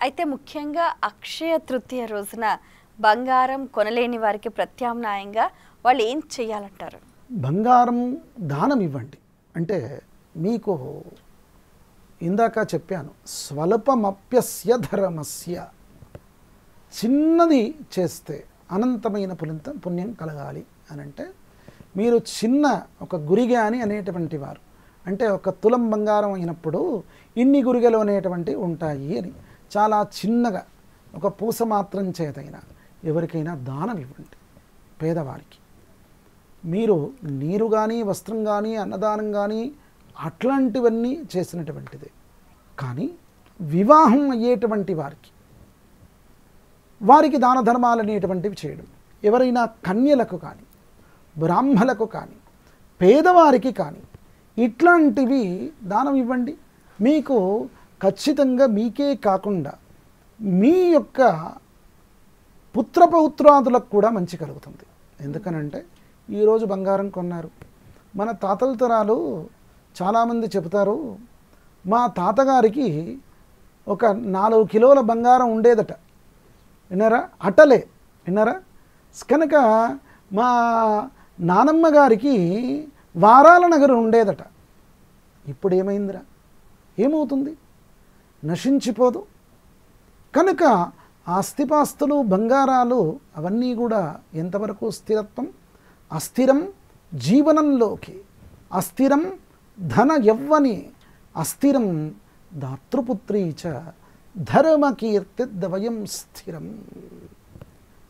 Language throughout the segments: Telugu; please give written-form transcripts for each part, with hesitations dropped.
అయితే ముఖ్యంగా అక్షయ తృతీయ రోజున బంగారం కొనలేని వారికి ప్రత్యామ్నాయంగా వాళ్ళు ఏం చేయాలంటారు? బంగారం దానం ఇవ్వండి. అంటే మీకు ఇందాక చెప్పాను, స్వల్పమప్యస్య ధర్మస్య, చిన్నది చేస్తే అనంతమైన పుణ్యం కలగాలి అని అంటే, మీరు చిన్న ఒక గురిగాని అనేటువంటి వారు, అంటే ఒక తులం బంగారం అయినప్పుడు ఇన్ని గురిగలు అనేటువంటివి ఉంటాయి అని, చాలా చిన్నగా ఒక పూస మాత్రం చేతైనా ఎవరికైనా దానం ఇవ్వండి. పేదవారికి మీరు నీరు కానీ వస్త్రం కానీ అన్నదానం కానీ అట్లాంటివన్నీ చేసినటువంటిదే. కానీ వివాహం అయ్యేటువంటి వారికి దాన ధర్మాలు అనేటువంటివి చేయడం, ఎవరైనా కన్యలకు కానీ బ్రాహ్మలకు కానీ పేదవారికి కానీ ఇట్లాంటివి దానం ఇవ్వండి. మీకు ఖచ్చితంగా మీకే కాకుండా మీ యొక్క పుత్రపౌత్రాదులకు కూడా మంచి కలుగుతుంది. ఎందుకనంటే ఈరోజు బంగారం కొన్నారు. మన తాతల తరాలు చాలామంది చెబుతారు, మా తాతగారికి ఒక 4 కిలోల బంగారం ఉండేదట. విన్నారా? అటలే విన్నారా? కనుక మా నానమ్మ గారికి వారాల నగరు ఉండేదట. ఇప్పుడు ఏమైందిరా? ఏమవుతుంది? నశించిపోదు. కనుక ఆస్తిపాస్తులు బంగారాలు అవన్నీ కూడా ఎంతవరకు స్థిరత్వం? అస్థిరం జీవనంలోకి, అస్థిరం ధన యవ్వని, అస్థిరం దాతృపుత్రీ చ ధర్మకీర్తిద్వయం స్థిరం.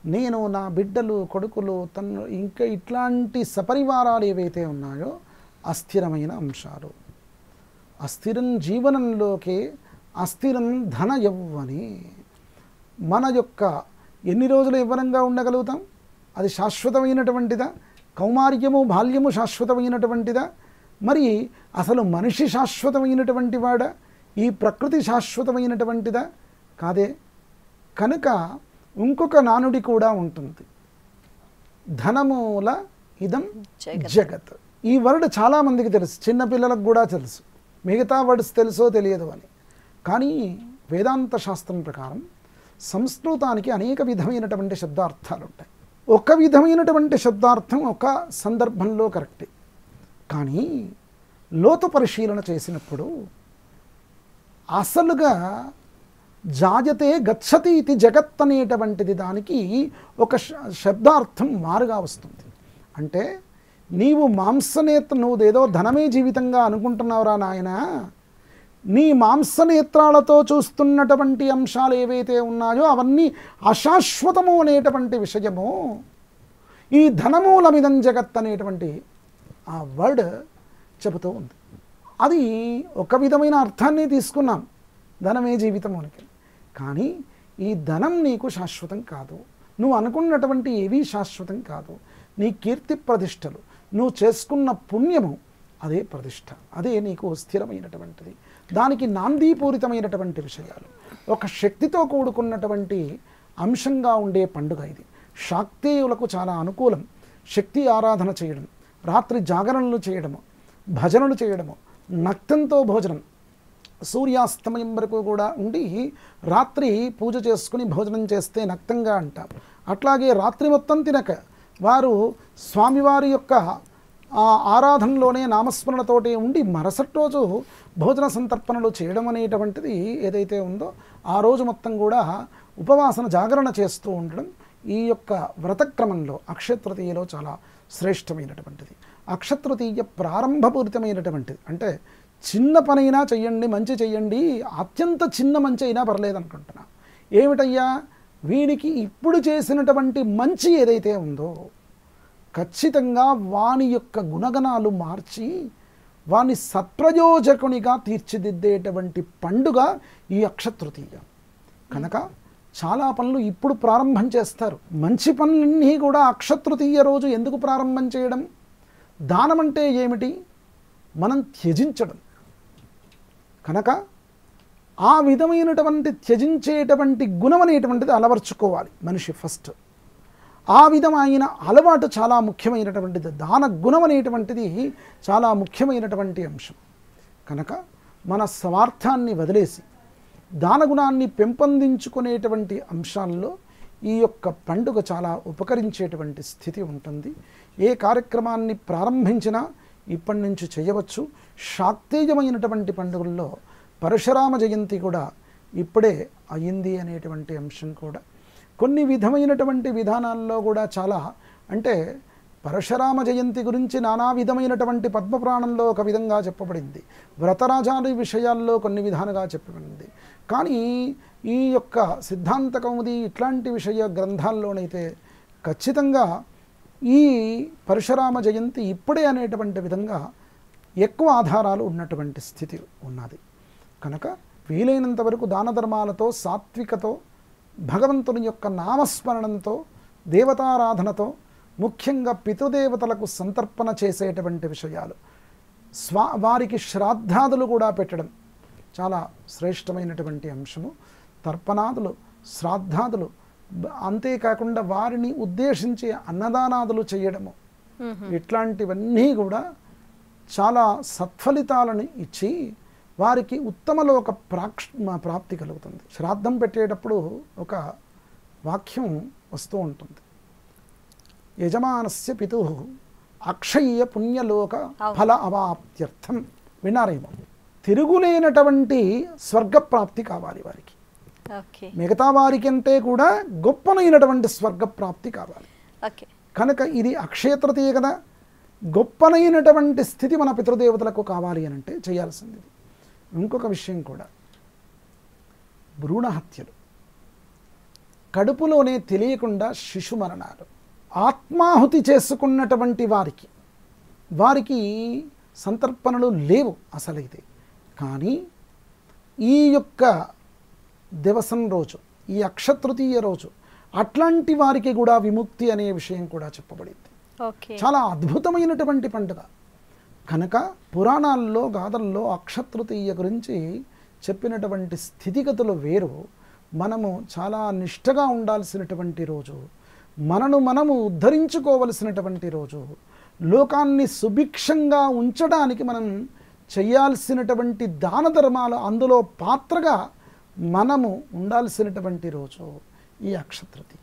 నేను నా బిడ్డలు కొడుకులు ఇంకా ఇట్లాంటి సపరివారాలు ఏవైతే ఉన్నాయో అస్థిరమైన అంశాలు. అస్థిరం జీవనంలోకి, అస్థిరం ధన యవ్వని. మన యొక్క ఎన్ని రోజులు యవ్వనంగా ఉండగలుగుతాం? అది శాశ్వతమైనటువంటిదా? కౌమార్యము బాల్యము శాశ్వతమైనటువంటిదా? మరి అసలు మనిషి శాశ్వతమైనటువంటి వాడా? ఈ ప్రకృతి శాశ్వతమైనటువంటిదా? కాదే. కనుక ఇంకొక నానుడి కూడా ఉంటుంది, ధనమూల ఇదం జగత్. ఈ వర్డ్ చాలామందికి తెలుసు, చిన్నపిల్లలకు కూడా తెలుసు, మిగతా వర్డ్స్ తెలుసో తెలియదు అని. కానీ వేదాంత శాస్త్రం ప్రకారం సంస్కృతానికి అనేక విధమైనటువంటి శబ్దార్థాలు ఉంటాయి. ఒక విధమైనటువంటి శబ్దార్థం ఒక సందర్భంలో కరెక్టే, కానీ లోతు పరిశీలన చేసినప్పుడు అసలుగా జాయతే గచ్చతి ఇది జగత్ అనేటువంటిది దానికి ఒక శబ్దార్థం మారుగా వస్తుంది. అంటే నీవు నువ్వేదో ధనమే జీవితంగా అనుకుంటున్నావురా నాయన, నీ మాంసనేత్రాలతో చూస్తున్నటువంటి అంశాలు ఏవైతే ఉన్నాయో అవన్నీ అశాశ్వతము అనేటువంటి విషయము ఈ ధనమూలమిదం జగత్ అనేటువంటి ఆ వర్డ్ చెబుతూ ఉంది. అది ఒక విధమైన అర్థాన్ని తీసుకున్నాం, ధనమే జీవితం అని. కానీ ఈ ధనం నీకు శాశ్వతం కాదు, నువ్వు అనుకున్నటువంటి ఏవీ శాశ్వతం కాదు. నీ కీర్తి ప్రతిష్టలు, నువ్వు చేసుకున్న పుణ్యము అదే ప్రతిష్ట, అదే నీకు స్థిరమైనటువంటిది. దానికి నాందీపూరితమైనటువంటి విషయాలు, ఒక శక్తితో కూడుకున్నటువంటి అంశంగా ఉండే పండుగ ఇది. శాక్తేయులకు చాలా అనుకూలం. శక్తి ఆరాధన చేయడం, రాత్రి జాగరణలు చేయడము, భజనలు చేయడము, నక్తంతో భోజనం, సూర్యాస్తమయం వరకు కూడా ఉండి రాత్రి పూజ చేసుకుని భోజనం చేస్తే నక్తంగా అంటాం. అట్లాగే రాత్రి మొత్తం తినక వారు స్వామివారి యొక్క ఆరాధనలోనే నామస్మరణతోటి ఉండి మరుసటి రోజు భోజన సంతర్పణలు చేయడం అనేటువంటిది ఏదైతే ఉందో ఆ రోజు మొత్తం కూడా ఉపవాసన జాగరణ చేస్తూ ఉండడం ఈ యొక్క వ్రతక్రమంలో అక్షయతృతీయలో చాలా శ్రేష్టమైనటువంటిది. అక్షయతృతీయ ప్రారంభపూరితమైనటువంటిది. అంటే చిన్న పనైనా చెయ్యండి, మంచి చెయ్యండి, అత్యంత చిన్న మంచి అయినా పర్లేదు అనుకుంటున్నా. ఏమిటయ్యా? వీడికి ఇప్పుడు చేసినటువంటి మంచి ఏదైతే ఉందో ఖచ్చితంగా వాని యొక్క గుణగణాలు మార్చి వాని సత్ప్రయోజకునిగా తీర్చిదిద్దేటువంటి పండుగ ఈ అక్షయతృతీయ. కనుక చాలా పనులు ఇప్పుడు ప్రారంభం చేస్తారు. మంచి పనులన్నీ కూడా అక్షయతృతీయ రోజు ఎందుకు ప్రారంభం చేయడం? దానం అంటే ఏమిటి? మనం త్యజించడం. కనుక ఆ విధమైనటువంటి త్యజించేటువంటి గుణం అనేటువంటిది అలవర్చుకోవాలి మనిషి ఫస్ట్. ఆ విధమైన అలవాటు చాలా ముఖ్యమైనటువంటిది. దాన గుణం అనేటువంటిది చాలా ముఖ్యమైనటువంటి అంశం. కనుక మన స్వార్థాన్ని వదిలేసి దానగుణాన్ని పెంపొందించుకునేటువంటి అంశాల్లో ఈ యొక్క పండుగ చాలా ఉపకరించేటువంటి స్థితి ఉంటుంది. ఏ కార్యక్రమాన్ని ప్రారంభించినా ఇప్పటి నుంచి చేయవచ్చు. శాక్తేయమైనటువంటి పండుగల్లో పరశురామ జయంతి కూడా ఇప్పుడే అయింది అనేటువంటి అంశం కూడా కొన్ని విధమైనటువంటి విధానాల్లో కూడా చాలా అంటే పరశురామ జయంతి గురించి నానా విధమైనటువంటి పద్మపురాణంలో ఒక విధంగా చెప్పబడింది, వ్రతరాజాది విషయాల్లో కొన్ని విధాలుగా చెప్పబడింది. కానీ ఈ యొక్క సిద్ధాంత కౌముది ఇట్లాంటి విషయ గ్రంథాల్లోనైతే ఖచ్చితంగా ఈ పరశురామ జయంతి ఇప్పుడే అనేటువంటి విధంగా ఎక్కువ ఆధారాలు ఉన్నటువంటి స్థితి ఉన్నది. కనుక వీలైనంత వరకు దాన ధర్మాలతో, సాత్వికతో, భగవంతుని యొక్క నామస్మరణంతో, దేవతారాధనతో, ముఖ్యంగా పితృదేవతలకు సంతర్పణ చేసేటువంటి విషయాలు, వారికి శ్రాద్ధాదులు కూడా పెట్టడం చాలా శ్రేష్టమైనటువంటి అంశము. తర్పణాదులు, శ్రాద్ధాదులు, అంతేకాకుండా వారిని ఉద్దేశించి అన్నదానాదులు చేయడము, ఇట్లాంటివన్నీ కూడా చాలా సత్ఫలితాలను ఇచ్చి వారికి ఉత్తమలోక ప్రాప్తి కలుగుతుంది. శ్రాద్ధం పెట్టేటప్పుడు ఒక వాక్యం వస్తూ ఉంటుంది, యజమానస్య పితు అక్షయ్య పుణ్యలోక ఫల అవాప్త్యర్థం. విన్నారేమో, తిరుగులేనటువంటి స్వర్గప్రాప్తి కావాలి వారికి. మిగతా వారికంటే కూడా గొప్పనైనటువంటి స్వర్గప్రాప్తి కావాలి. కనుక ఇది అక్షయ తృతీయ కదా, గొప్పనైనటువంటి స్థితి మన పితృదేవతలకు కావాలి అని అంటే చేయాల్సింది. ఇంకొక విషయం కూడా, భ్రూణహత్యలు, కడుపులోనే తెలియకుండా శిశు మరణాలు, ఆత్మాహుతి చేసుకున్నటువంటి వారికి సంతర్పణలు లేవు అసలైతే. కానీ ఈ యొక్క దివసం రోజు, ఈ అక్షతృతీయ రోజు అట్లాంటి వారికి కూడా విముక్తి అనే విషయం కూడా చెప్పబడింది. చాలా అద్భుతమైనటువంటి పండుగ. కనుక పురాణాల్లో, గాథల్లో అక్షతృతీయ గురించి చెప్పినటువంటి స్థితిగతులు వేరు. మనము చాలా నిష్టగా ఉండాల్సినటువంటి రోజు, మనము ఉద్ధరించుకోవలసినటువంటి రోజు, లోకాన్ని సుభిక్షంగా ఉంచడానికి మనం చేయాల్సినటువంటి దాన ధర్మాలు అందులో పాత్రగా మనము ఉండాల్సినటువంటి రోజు ఈ అక్షతృతీయ.